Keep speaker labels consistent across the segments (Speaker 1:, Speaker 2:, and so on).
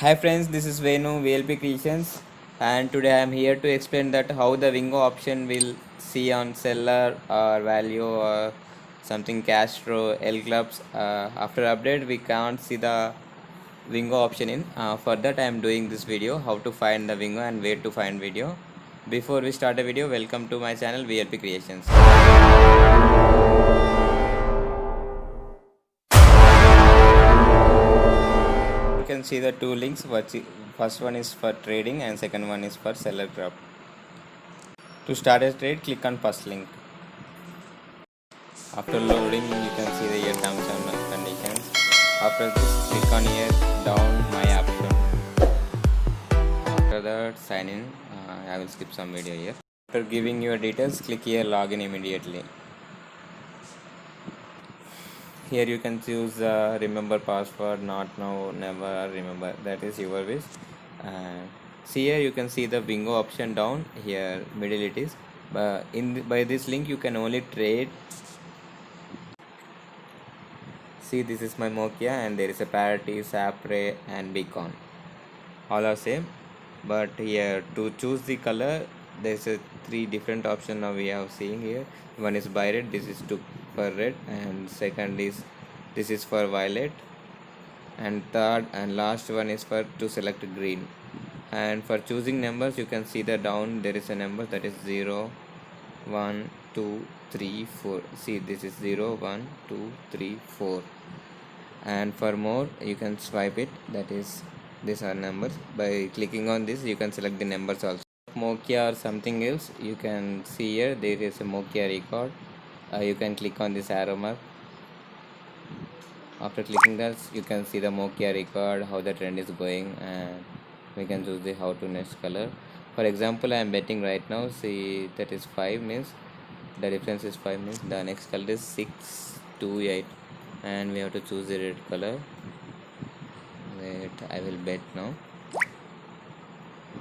Speaker 1: Hi friends, this is Venu VLP Creations, and today I am here to explain that how the Wingo option will see on seller or value or something Castro L clubs. After update we can't see the Wingo option in. For that I am doing this video how to find the Wingo and where to find video. Before we start the video, welcome to my channel VLP Creations. You can see the two links. First one is for trading and second one is for seller club. To start a trade, click on first link. After loading, you can see the here terms and conditions. After this, click on here down my option. After that, sign in. I will skip some video here. After giving your details, click here login immediately. Here you can choose remember password, not now, never remember. That is your wish. And see here you can see the bingo option down here middle it is. But by this link you can only trade. See, this is my Nokia and there is a Parity, Sapre and Beacon. All are same, but here to choose the color there is a three different option now we have seeing here. One is by red, this is for red, and second is this is for violet, and third and last one is for to select green. And for choosing numbers you can see the down there is a number that is 0 1 2 3 4. See, this is 0 1 2 3 4, and for more you can swipe it, that is these are numbers. By clicking on this you can select the numbers also. Nokia or something else, you can see here there is a Nokia record. You can click on this arrow mark. After clicking that you can see the Nokia record, how the trend is going, and we can choose the how to next color. For example, I am betting right now. See, that is 5 means the difference is 5 means the next color is 6 2 8, and we have to choose the red color. Wait, I will bet now.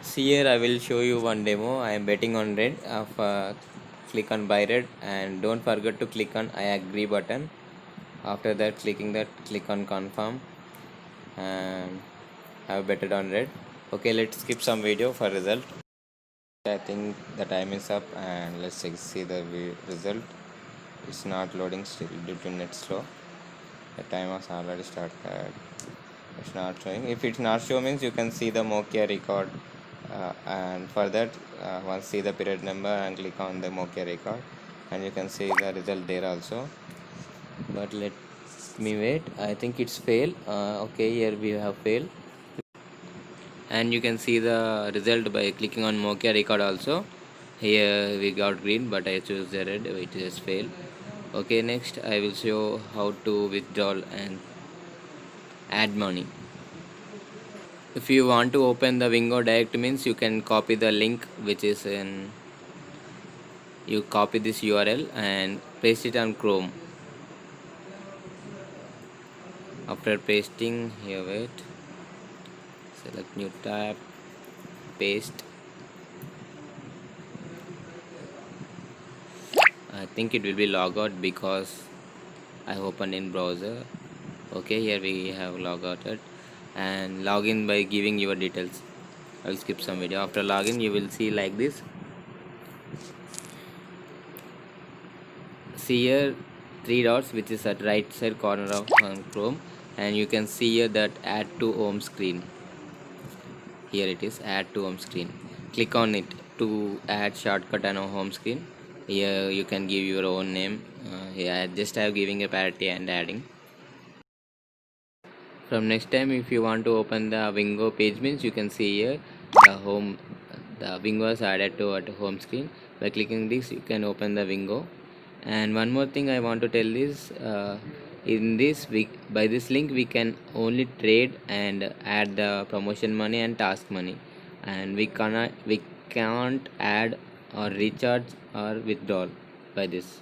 Speaker 1: See here I will show you one demo. I am betting on red. Click on buy red and don't forget to click on I agree button. After that, clicking that, click on confirm, and I have betted on red. Okay, let's skip some video for result. I think the time is up and let's see the result. It's not loading still due to net slow. The time was already started. It's not showing. If it's not showing means you can see the Nokia record, and for that once see the period number and click on the Nokia record and you can see the result there also. But let me wait. I think it's fail. Okay, here we have failed, and you can see the result by clicking on Nokia record also. Here we got green, but I choose the red. It is fail. Okay, next I will show how to withdraw and add money. If you want to open the Wingo direct means you can copy the link which is in, you copy this URL and paste it on Chrome. After pasting here, wait, select new tab, paste. I think it will be log out because I opened in browser. Okay, here we have log out it, and log in by giving your details. I will skip some video. After login you will see like this. See here three dots which is at right side corner of Chrome, and you can see here that add to home screen. Here it is, add to home screen. Click on it to add shortcut on home screen. Here you can give your own name. Here I just have giving a parity and adding. From next time if you want to open the Wingo page means you can see here the Wingo is added to at home screen. By clicking this you can open the Wingo. And one more thing I want to tell is in this by this link we can only trade and add the promotion money and task money, and we can't add or recharge or withdraw by this.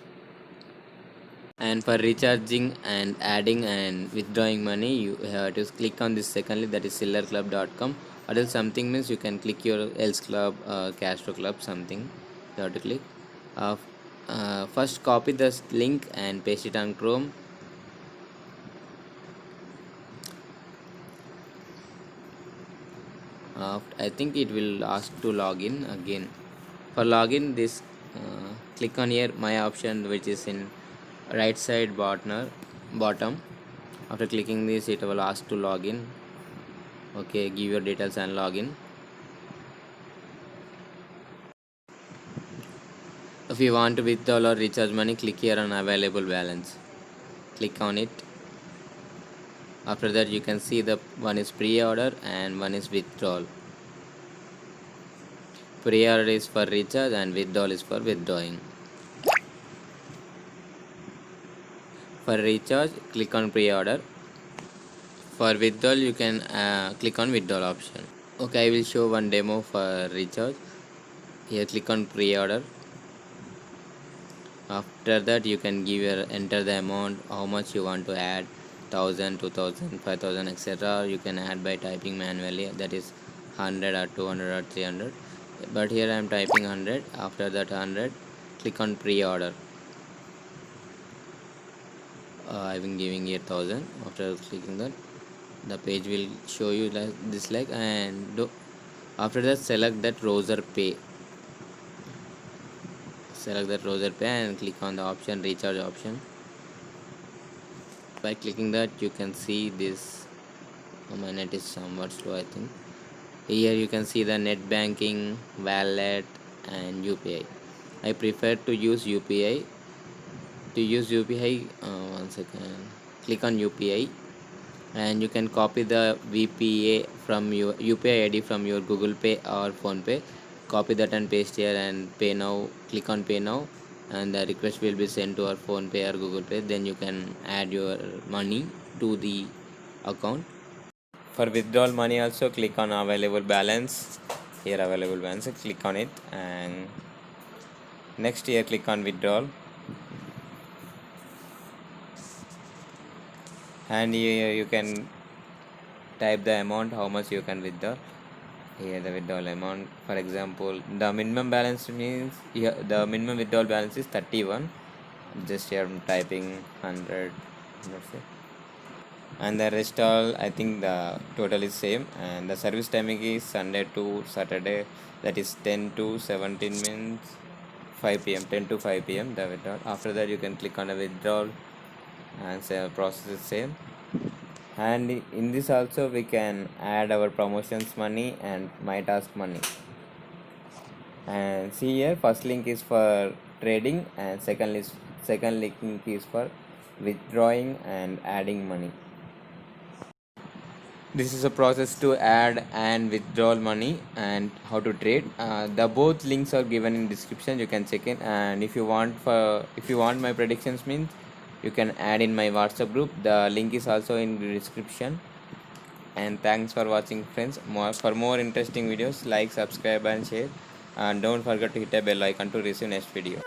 Speaker 1: And for recharging and adding and withdrawing money you have to click on this secondly, that is sellerclub.com, or else something means you can click your else club, Castro club, something you have to click. First copy this link and paste it on Chrome. I think it will ask to login again. For login, this click on here my option, which is in right side bottom. After clicking this, it will ask to login. Okay, give your details and login. If you want to withdraw or recharge money, click here on available balance. Click on it. After that, you can see the one is pre-order and one is withdrawal. Pre-order is for recharge and withdrawal is for withdrawing. For recharge, click on pre-order. For withdrawal, you can click on withdrawal option. Okay, I will show one demo for recharge. Here, click on pre-order. After that, you can enter the amount, how much you want to add, 1000, 2000, 5000, etc. You can add by typing manually, that is 100 or 200 or 300. But here I am typing 100. After that 100, click on pre-order. I am giving here 1000. After clicking that, the page will show you like this, and after that select that browser pay. Select that browser pay and click on the option recharge option. By clicking that, you can see this. My net is somewhat slow, I think. Here you can see the net banking, wallet and UPI. I prefer to use UPI. To use UPI, one second, click on UPI and you can copy the VPA from your UPI ID from your Google Pay or Phone Pay. Copy that and paste here and pay now. Click on pay now and the request will be sent to our Phone Pay or Google Pay. Then you can add your money to the account. For withdrawal money also, click on available balance. Here available balance, click on it, and next here click on withdrawal, and here you can type the amount how much you can withdraw. Here the withdrawal amount, for example, the minimum balance means here the minimum withdrawal balance is 31. Just here I'm typing 100, let's say, and the rest all I think the total is same, and the service timing is Sunday to Saturday, that is 10 to 17 means 5 p.m. 10 to 5 p.m. the withdrawal. After that you can click on the withdrawal and say process is same. And in this also we can add our promotions money and my task money. And see here, first link is for trading and second link is for withdrawing and adding money. This is a process to add and withdraw money and how to trade. The both links are given in description, you can check it. And if you want my predictions means, you can add in my WhatsApp group. The link is also in the description. And thanks for watching, friends. For more interesting videos, like, subscribe and share, and don't forget to hit a bell icon to receive next video.